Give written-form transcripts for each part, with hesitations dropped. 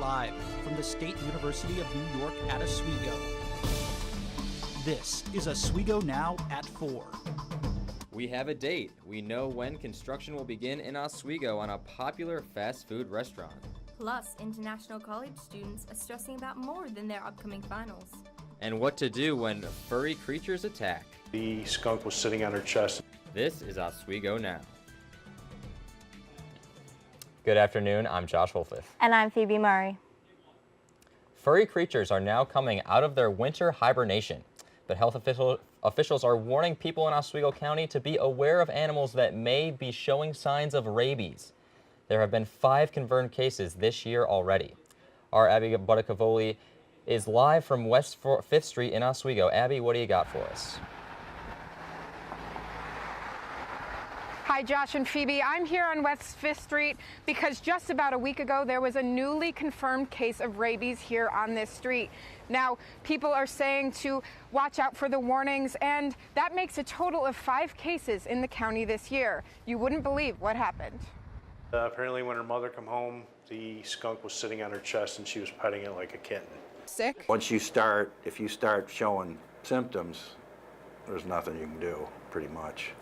live from the State University of New York at Oswego. This is Oswego Now at 4. We have a date. We know when construction will begin in Oswego on a popular fast food restaurant. Plus, international college students are stressing about more than their upcoming finals. And what to do when furry creatures attack. The skunk was sitting on her chest. This is Oswego Now. Good afternoon, I'm Josh Wolfiff. And I'm Phoebe Murray. Furry creatures are now coming out of their winter hibernation, but health officials are warning people in Oswego County to be aware of animals that may be showing signs of rabies. There have been 5 confirmed cases this year already. Our Abby Budakavoli is live from West 5th Street in Oswego. Abby, what do you got for us? Hi, Josh and Phoebe. I'm here on West 5th Street because just about a week ago there was a newly confirmed case of rabies here on this street. Now, people are saying to watch out for the warnings, and that makes a total of 5 cases in the county this year. You wouldn't believe what happened. Apparently when her mother come home, the skunk was sitting on her chest and she was petting it like a kitten. Sick? If you start showing symptoms, there's nothing you can do, pretty much.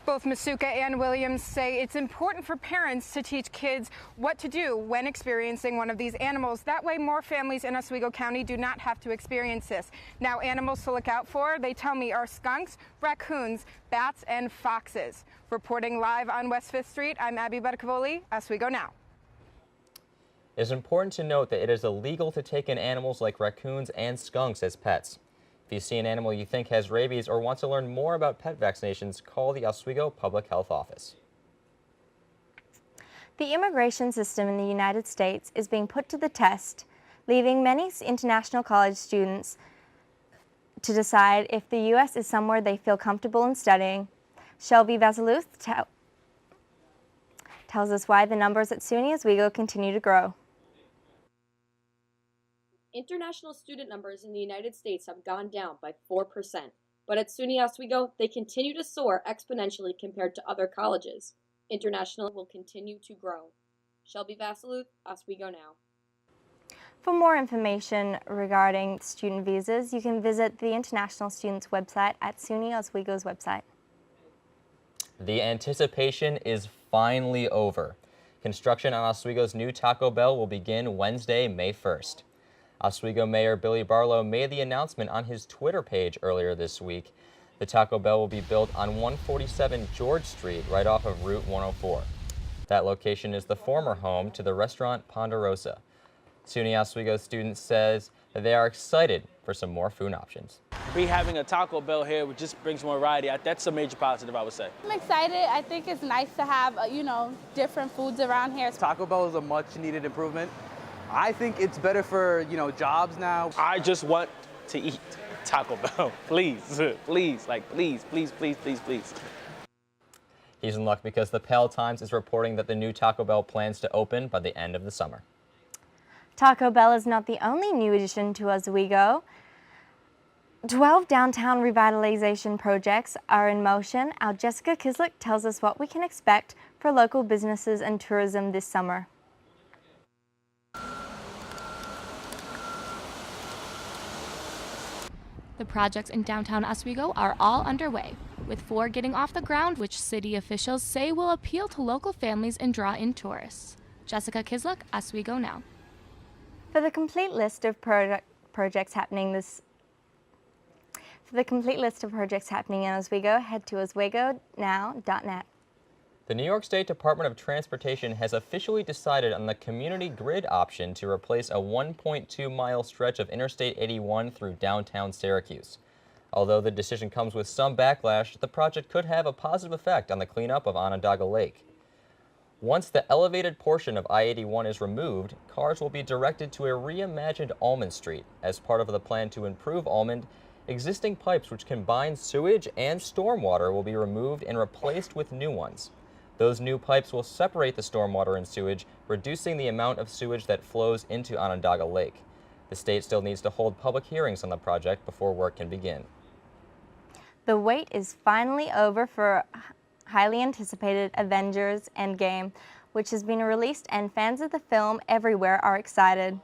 Both Masuka and Williams say it's important for parents to teach kids what to do when experiencing one of these animals. That way more families in Oswego County do not have to experience this. Now, animals to look out for, they tell me, are skunks, raccoons, bats, and foxes. Reporting live on West 5th Street, I'm Abby Budakavoli, Oswego Now. It is important to note that it is illegal to take in animals like raccoons and skunks as pets. If you see an animal you think has rabies or want to learn more about pet vaccinations, call the Oswego Public Health Office. The immigration system in the United States is being put to the test, leaving many international college students to decide if the U.S. is somewhere they feel comfortable in studying. Shelby Vasaluth tells us why the numbers at SUNY Oswego continue to grow. International student numbers in the United States have gone down by 4%, but at SUNY Oswego, they continue to soar exponentially compared to other colleges. International will continue to grow. Shelby Vasaluth, Oswego Now. For more information regarding student visas, you can visit the International Students website at SUNY Oswego's website. The anticipation is finally over. Construction on Oswego's new Taco Bell will begin Wednesday, May 1st. Oswego Mayor Billy Barlow made the announcement on his Twitter page earlier this week. The Taco Bell will be built on 147 George Street, right off of Route 104. That location is the former home to the restaurant Ponderosa. SUNY Oswego students says that they are excited for some more food options. We having a Taco Bell here just brings more variety. That's a major positive, I would say. I'm excited. I think it's nice to have, different foods around here. Taco Bell is a much needed improvement. I think it's better for, jobs now. I just want to eat Taco Bell. Please, please, please, please, please, please. He's in luck because the Pale Times is reporting that the new Taco Bell plans to open by the end of the summer. Taco Bell is not the only new addition to Oswego. 12 downtown revitalization projects are in motion. Our Jessica Kislick tells us what we can expect for local businesses and tourism this summer. The projects in downtown Oswego are all underway, with 4 getting off the ground, which city officials say will appeal to local families and draw in tourists. Jessica Kislick, Oswego Now. For the complete list of projects happening in Oswego, head to oswegonow.net. The New York State Department of Transportation has officially decided on the community grid option to replace a 1.2-mile stretch of Interstate 81 through downtown Syracuse. Although the decision comes with some backlash, the project could have a positive effect on the cleanup of Onondaga Lake. Once the elevated portion of I-81 is removed, cars will be directed to a reimagined Almond Street. As part of the plan to improve Almond, existing pipes which combine sewage and stormwater will be removed and replaced with new ones. Those new pipes will separate the stormwater and sewage, reducing the amount of sewage that flows into Onondaga Lake. The state still needs to hold public hearings on the project before work can begin. The wait is finally over for highly anticipated Avengers Endgame. which has been released, and fans of the film everywhere are excited.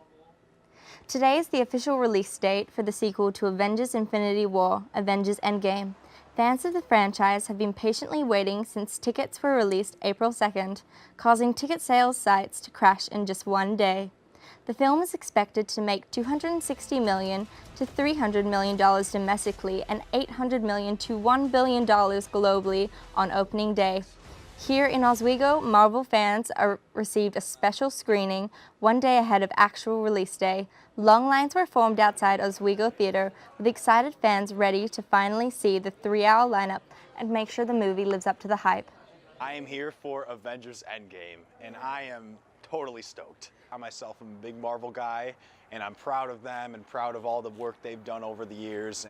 Today is the official release date for the sequel to Avengers Infinity War, Avengers Endgame. Fans of the franchise have been patiently waiting since tickets were released April 2nd, causing ticket sales sites to crash in just one day. The film is expected to make $260 million to $300 million domestically and $800 million to $1 billion globally on opening day. Here in Oswego, Marvel fans received a special screening one day ahead of actual release day. Long lines were formed outside Oswego Theater with excited fans ready to finally see the 3-hour lineup and make sure the movie lives up to the hype. I am here for Avengers Endgame, and I am totally stoked. I myself am a big Marvel guy, and I'm proud of them and proud of all the work they've done over the years.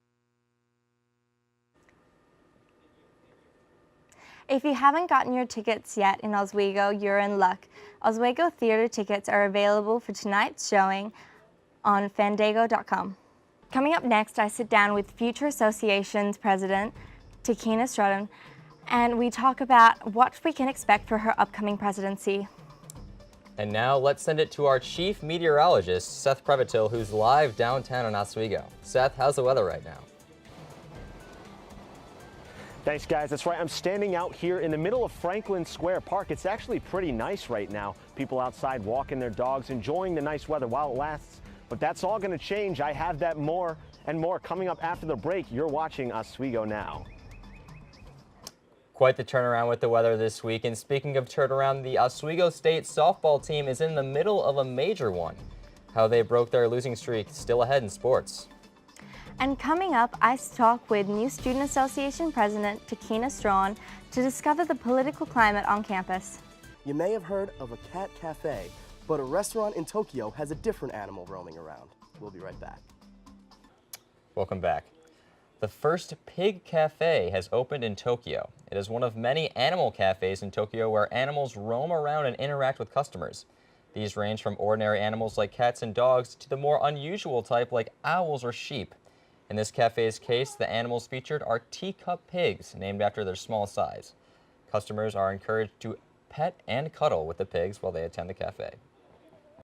If you haven't gotten your tickets yet in Oswego, you're in luck. Oswego Theater tickets are available for tonight's showing on fandango.com. Coming up next, I sit down with Future Association's president, Takina Stratton, and we talk about what we can expect for her upcoming presidency. And now let's send it to our chief meteorologist, Seth Previtil, who's live downtown in Oswego. Seth, how's the weather right now? Thanks, guys. That's right. I'm standing out here in the middle of Franklin Square Park. It's actually pretty nice right now. People outside walking their dogs, enjoying the nice weather while it lasts. But that's all going to change. I have that more and more coming up after the break. You're watching Oswego Now. Quite the turnaround with the weather this week. And speaking of turnaround, the Oswego State softball team is in the middle of a major one. How they broke their losing streak, still ahead in sports. And coming up, I talk with new Student Association President Takina Stratton to discover the political climate on campus. You may have heard of a cat cafe, but a restaurant in Tokyo has a different animal roaming around. We'll be right back. Welcome back. The first pig cafe has opened in Tokyo. It is one of many animal cafes in Tokyo where animals roam around and interact with customers. These range from ordinary animals like cats and dogs to the more unusual type like owls or sheep. In this cafe's case, the animals featured are teacup pigs, named after their small size. Customers are encouraged to pet and cuddle with the pigs while they attend the cafe.